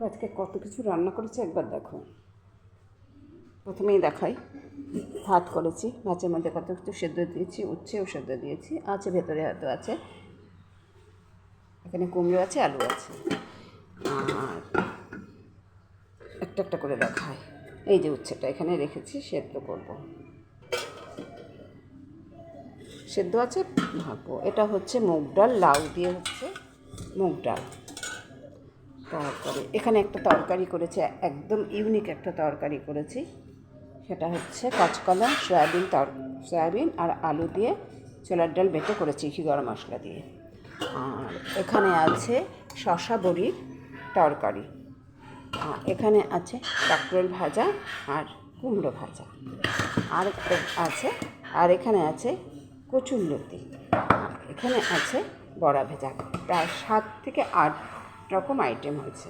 আজকে কত কিছু রান্না করেছি একবার দেখো। প্রথমেই দেখাই, ভাত করেছি, মাছের মধ্যে কত কিছু সেদ্ধ দিয়েছি, উচ্ছেও সেদ্ধ দিয়েছি, আছে ভেতরে হয়তো আছে, এখানে কুমড়ো আছে, আলু আছে। আর একটা একটা করে দেখাই। এই যে উচ্ছেটা এখানে রেখেছি, সেদ্ধ করব, সেদ্ধ আছে, ভাববো। এটা হচ্ছে মুগ ডাল, লাউ দিয়ে হচ্ছে মুগ ডাল। তারপরে এখানে একটা তরকারি করেছি, একদম ইউনিক একটা তরকারি করেছি, সেটা হচ্ছে কাঁচকলা সয়াবিন আর আলু দিয়ে ছোলার ডাল বেটে করেছি ঘি গরম মশলা দিয়ে। আর এখানে আছে শশা বড়ির তরকারি, আর এখানে আছে কাঁকরোল ভাজা আর কুমড়ো ভাজা, আর আছে, আর এখানে আছে কচুরলতি, এখানে আছে বড়া ভেজা। প্রায় 7 থেকে 8 রকম আইটেম হয়েছে।